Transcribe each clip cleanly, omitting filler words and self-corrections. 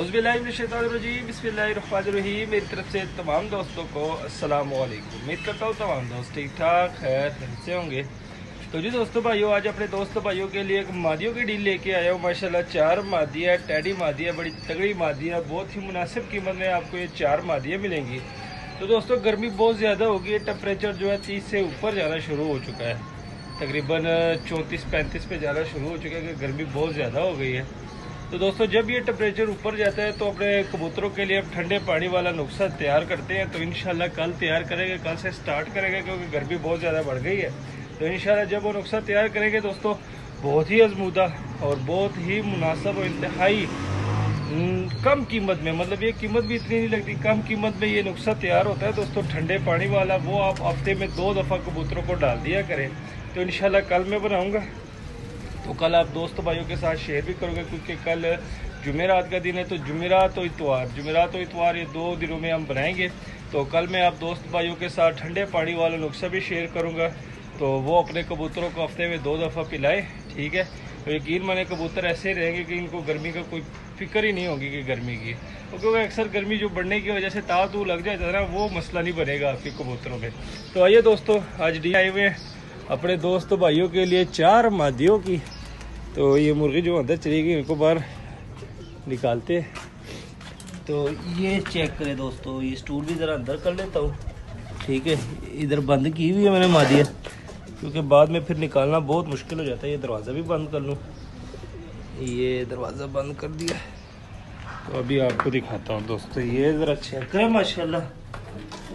औज़ुबिल्लाहिमिनश्शैतानिर्रजीम बिस्मिल्लाहिर्रहमानिर्रहीम। मेरी तरफ से तमाम दोस्तों को अस्सलाम वालेकुम। उम्मीद करता हूँ तमाम दोस्त ठीक ठाक खैर से होंगे। तो जी दोस्तों भाइयों, आज अपने दोस्त भाइयों के लिए एक मादियों की डील लेके आया हूँ। माशाल्लाह 4 मादियाँ टैडी मादियाँ, बड़ी तगड़ी मादियाँ, बहुत ही मुनासिब कीमत में आपको ये 4 मादियाँ मिलेंगी। तो दोस्तों गर्मी बहुत ज़्यादा होगी, टेम्परेचर जो है 30 से ऊपर जाना शुरू हो चुका है, तकरीबन 34-35 पे जाना शुरू हो चुका है कि गर्मी बहुत ज़्यादा हो गई है। तो दोस्तों जब ये टेम्परेचर ऊपर जाता है तो अपने कबूतरों के लिए हम ठंडे पानी वाला नुस्खा तैयार करते हैं। तो इंशाल्लाह कल तैयार करेंगे, कल से स्टार्ट करेंगे क्योंकि गर्मी बहुत ज़्यादा बढ़ गई है। तो इंशाल्लाह जब वो नुस्खा तैयार करेंगे दोस्तों, बहुत ही आजमूदा और बहुत ही मुनासिब और इंतहाई कम कीमत में, मतलब ये कीमत भी इतनी नहीं लगती, कम कीमत में ये नुस्खा तैयार होता है दोस्तों ठंडे पानी वाला। वो आप हफ्ते में 2 दफ़ा कबूतरों को डाल दिया करें। तो इंशाल्लाह कल मैं बनाऊँगा, तो कल आप दोस्त भाइयों के साथ शेयर भी करोगे क्योंकि कल जुमेरात का दिन है। तो जुमेरात और इतवार ये 2 दिनों में हम बनाएंगे। तो कल मैं आप दोस्त भाइयों के साथ ठंडे पानी वाला नुस्खा भी शेयर करूंगा। तो वो अपने कबूतरों को हफ्ते में 2 दफ़ा पिलाएं, ठीक है। तो यकीन माने कबूतर ऐसे रहेंगे कि इनको गर्मी का कोई फिक्र ही नहीं होगी कि गर्मी की, क्योंकि अक्सर गर्मी जो बढ़ने की वजह से ताव लग जाता है ना, वो मसला नहीं बनेगा आपके कबूतरों में। तो आइए दोस्तों, आज डी आए हुए अपने दोस्त भाइयों के लिए 4 मादियों की। तो ये मुर्गी जो अंदर चली गई इनको बाहर निकालते हैं। तो ये चेक करें दोस्तों, ये स्टूल भी ज़रा अंदर कर लेता हूँ, ठीक है। इधर बंद की हुई है मैंने मादिया, क्योंकि बाद में फिर निकालना बहुत मुश्किल हो जाता है। ये दरवाज़ा भी बंद कर लूँ, ये दरवाज़ा बंद कर दिया। तो अभी आपको दिखाता हूँ दोस्तों, ये ज़रा चेक करें माशाल्लाह,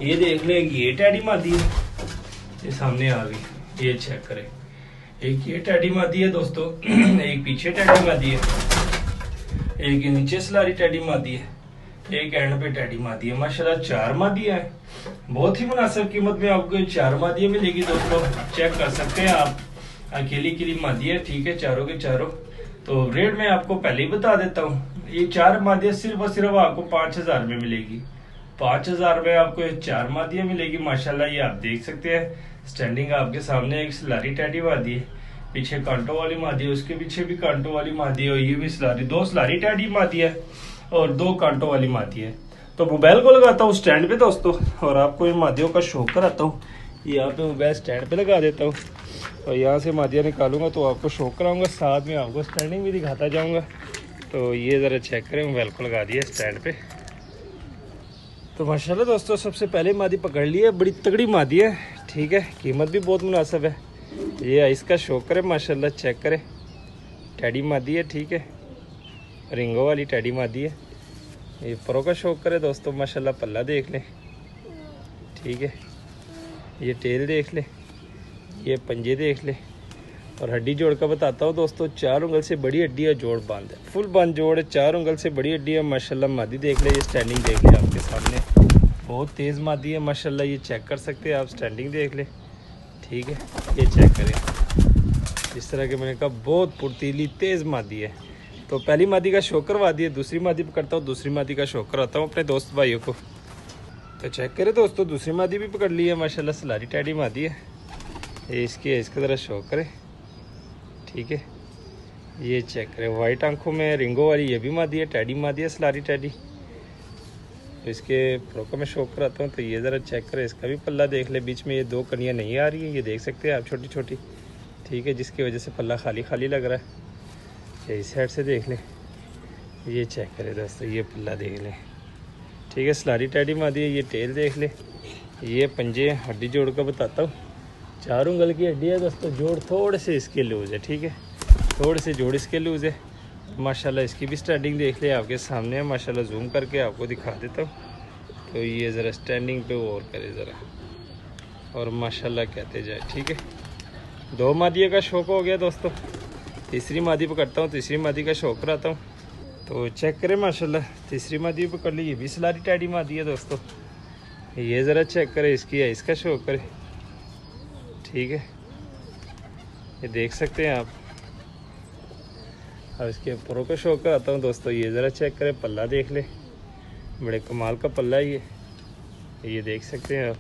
ये देख लें, ये टैडी मादी है, ये सामने आ गई, ये चेक करें। एक ये टैडी मादी है दोस्तों, एक पीछे टैडी मादी है, एक नीचे सलारी टैडी मादी है, एक एंड पे टैडी मादी है। माशाल्लाह 4 मादियाँ हैं, बहुत ही मुनासिब कीमत में आपको 4 मादियाँ मिलेगी दोस्तों। चेक कर सकते हैं आप, अकेली मादी है, ठीक है, चारों के चारों। तो रेट मैं आपको पहले ही बता देता हूँ, ये 4 मादियाँ सिर्फ और सिर्फ आपको 5000 में मिलेगी। 5000 में आपको 4 मादियाँ मिलेगी। माशाल्लाह ये आप देख सकते हैं, स्टैंडिंग आपके सामने एक सलारी टैडी मादी है, पीछे कांटों वाली मादी है, उसके पीछे भी कांटों वाली मादी है, और ये भी सलारी, 2 सलारी टैडी मादी है और 2 कांटों वाली मादी है। तो मोबाइल को लगाता हूँ स्टैंड पे दोस्तों, और आपको इन मादियों का शो कराता हूँ। यहाँ पे मोबाइल स्टैंड पे लगा देता हूँ और यहाँ से मादियाँ निकालूंगा तो आपको शो कराऊंगा, साथ में आपको स्टैंडिंग भी दिखाता जाऊँगा। तो ये ज़रा चेक करें, मोबाइल को लगा दिया स्टैंड पे। तो माशाल्लाह दोस्तों, सबसे पहले मादी पकड़ ली है, बड़ी तगड़ी मादी है, ठीक है, कीमत भी बहुत मुनासिब है। ये इसका शो करें माशाल्लाह, चेक करें, टैडी मादी है, ठीक है, रिंगो वाली टैडी मादी है। ये परों का शौक करे दोस्तों, माशाल्लाह पल्ला देख लें, ठीक है, ये टेल देख लें, ये पंजे देख लें, और हड्डी जोड़ का बताता हूँ दोस्तों, 4 उंगल से बड़ी हड्डी है, जोड़ बांध है, फुल बांध जोड़ है, 4 उंगल से बड़ी हड्डी है। माशाल्लाह मादी देख ले, ये स्टैंडिंग देख ले आपके सामने, बहुत तेज़ मादी है माशाल्लाह, ये चेक कर सकते हैं आप, स्टैंडिंग देख ले, ठीक है, ये चेक करें। इस तरह के मैंने कहा बहुत फुर्तीली तेज़ मादी है। तो पहली मादी का शो करवा दिया, दूसरी मादी पकड़ता हूँ, दूसरी मादी का शो कराता हूँ अपने दोस्त भाइयों को। तो चेक करें दोस्तों, दूसरी मादी भी पकड़ ली है माशाल्लाह, सलारी टैडी मादी है, ये इसकी है, इसका ज़रा शो करें, ठीक है, ये चेक करें, वाइट आंखों में रिंगो वाली ये भी मादी है, टैडी मादी है, सलारी टैडी। तो इसके प्रो का मैं शो कराता हूँ। तो ये ज़रा चेक करें, इसका भी पल्ला देख ले, बीच में ये 2 कनियाँ नहीं आ रही है, ये देख सकते हैं आप, छोटी छोटी, ठीक है, जिसकी वजह से पल्ला खाली खाली लग रहा है। इस साइड से देख लें, ये चेक करें दोस्तों, ये पल्ला देख लें, ठीक है, सलारी टैडी मादी है, ये टेल देख लें, ये पंजे हड्डी जोड़ का बताता हूँ, 4 उंगल की हड्डी है दोस्तों, जोड़ थोड़े से इसके लूज़ है, ठीक है, थोड़े से जोड़ इसके लूज़ है। माशाल्लाह इसकी भी स्टैंडिंग देख ले आपके सामने है, माशाल्लाह जूम करके आपको दिखा देता हूँ। तो ये ज़रा स्टैंडिंग पे और करे ज़रा, और माशाल्लाह कहते जाए, ठीक है। 2 मादियों का शौक हो गया दोस्तों, तीसरी मादी पकड़ता हूँ, तीसरी मादी का शौक कराता हूँ। तो चेक करें माशाल्लाह, तीसरी मादी पकड़ ली, ये भी सलारी टैडी मादी है दोस्तों, ये ज़रा चेक करें, इसकी है, इसका शौक करें, ठीक है, ये देख सकते हैं आप। अब इसके परों का शौक कराता हूँ दोस्तों, ये ज़रा चेक करें, पल्ला देख ले, बड़े कमाल का पल्ला है ये देख सकते हैं आप,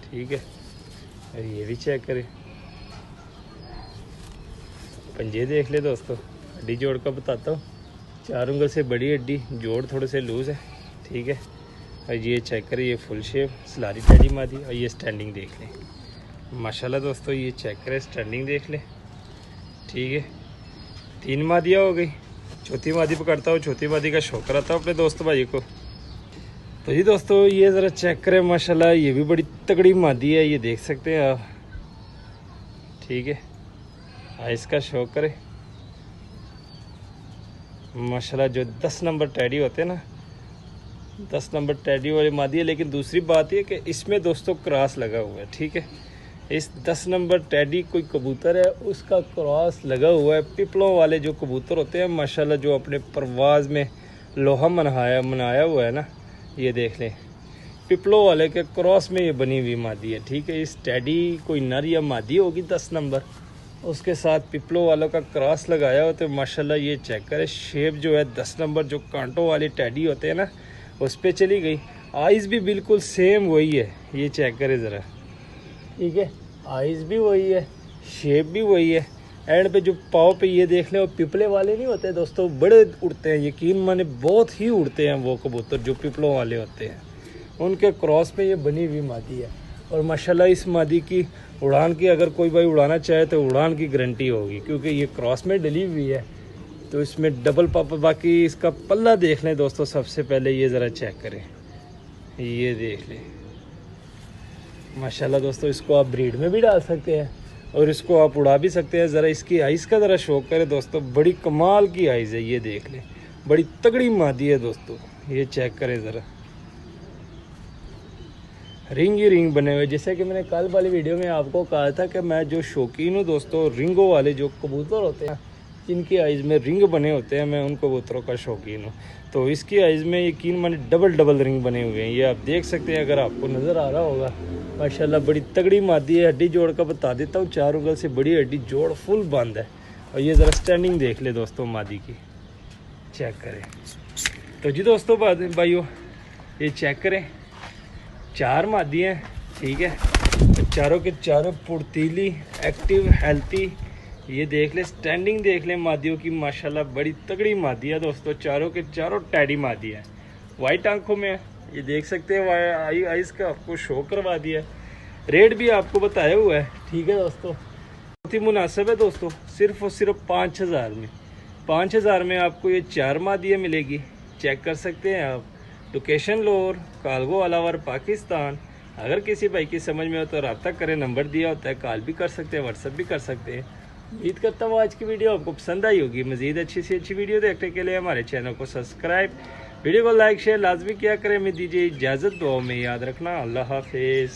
ठीक है। और ये भी चेक करें, पंजे देख ले दोस्तों, हड्डी जोड़ का बताता हूँ। 4 उंगल से बड़ी हड्डी, जोड़ थोड़े से लूज़ है, ठीक है। और ये चेक करें, ये फुल शेप सलारी टैडी मादी। और ये स्टैंडिंग देख लें माशाल्लाह दोस्तों, ये चेक करें, स्टैंडिंग देख लें, ठीक है। 3 मादियाँ हो गई, चौथी मादी पकड़ता हूँ, चौथी मादी का शौक कराता हूँ अपने दोस्त भाई को। तो जी दोस्तों ये ज़रा चेक करें माशाल्लाह, ये भी बड़ी तगड़ी मादी है, ये देख सकते हैं आप, ठीक है। आइस का शौक करें माशाल्लाह। जो 10 नंबर टैडी होते हैं ना, 10 नंबर टैडी वाली मादी है। लेकिन दूसरी बात ये कि इसमें दोस्तों क्रॉस लगा हुआ है, ठीक है। इस 10 नंबर टैडी कोई कबूतर है, उसका क्रॉस लगा हुआ है। पिपलों वाले जो कबूतर होते हैं माशाल्लाह, जो अपने परवाज़ में लोहा मनाया हुआ है ना, ये देख लें, पिपलों वाले के क्रॉस में ये बनी हुई मादी है, ठीक है। इस टैडी कोई नर या मादी होगी 10 नंबर, उसके साथ पिपलों वालों का क्रॉस लगाया हो। तो माशाल्लाह ये चेक करें, शेप जो है 10 नंबर जो कांटों वाले टैडी होते हैं ना, उस पर चली गई। आइज़ भी बिल्कुल सेम वही है, ये चेक करें ज़रा, ठीक है। आइज़ भी वही है, शेप भी वही है। एंड पे जो पाँव पे ये देख लें, वो पिपले वाले नहीं होते दोस्तों, बड़े उड़ते हैं, यकीन माने बहुत ही उड़ते हैं वो कबूतर जो पिपलों वाले होते हैं, उनके क्रॉस पे ये बनी हुई मादी है। और माशाल्लाह इस मादी की उड़ान की अगर कोई भाई उड़ाना चाहे तो उड़ान की गारंटी होगी, क्योंकि ये क्रॉस में डली हुई है। तो इसमें डबल पापा। बाकी इसका पल्ला देख लें दोस्तों, सबसे पहले ये ज़रा चेक करें, ये देख लें माशाल्लाह दोस्तों। इसको आप ब्रीड में भी डाल सकते हैं और इसको आप उड़ा भी सकते हैं। ज़रा इसकी आइज़ का ज़रा शौक करें दोस्तों, बड़ी कमाल की आइज़ है, ये देख लें, बड़ी तगड़ी मादी है दोस्तों। ये चेक करें ज़रा, रिंग ही रिंग बने हुए। जैसे कि मैंने कल वाली वीडियो में आपको कहा था कि मैं जो शौकीन हूँ दोस्तों, रिंगों वाले जो कबूतर होते हैं जिनकी आइज़ में रिंग बने होते हैं, मैं उन कबूतरों का शौकीन हूँ। तो इसकी आइज़ में यकीन माने डबल रिंग बने हुए हैं, ये आप देख सकते हैं, अगर आपको नज़र आ रहा होगा। माशाल्लाह बड़ी तगड़ी मादी है। हड्डी जोड़ का बता देता हूँ, 4 उंगल से बड़ी हड्डी जोड़ फुल बंद है। और ये ज़रा स्टैंडिंग देख ले दोस्तों मादी की, चेक करें। तो जी दोस्तों भाइयों ये चेक करें, 4 मादी हैं, ठीक है। तो चारों के चारों फुर्तीली, एक्टिव, हेल्थी। ये देख ले, स्टैंडिंग देख ले मादियों की, माशाल्लाह बड़ी तगड़ी मादी है दोस्तों। चारों के चारों टैडी मादी है, वाइट आंखों में है, ये देख सकते हैं। आइज़ का आपको शो करवा दिया। रेट भी आपको बताया हुआ है, ठीक है दोस्तों। बहुत ही मुनासिब है दोस्तों, सिर्फ और सिर्फ 5000 में। 5000 में आपको ये 4 मादियाँ मिलेगी, चेक कर सकते हैं आप। लोकेशन लाहौर, कालगो अलावर, पाकिस्तान। अगर किसी भाई की समझ में हो तो रब्ता करें, नंबर दिया होता है, कॉल भी कर सकते हैं, व्हाट्सअप भी कर सकते हैं। उम्मीद करता हूँ आज की वीडियो आपको पसंद आई होगी। मज़ीद अच्छी से अच्छी वीडियो देखने के लिए हमारे चैनल को सब्सक्राइब, वीडियो को लाइक शेयर लाजमी किया करें। मैं दीजिए इजाज़त, दुआ में याद रखना। अल्लाह हाफिज़।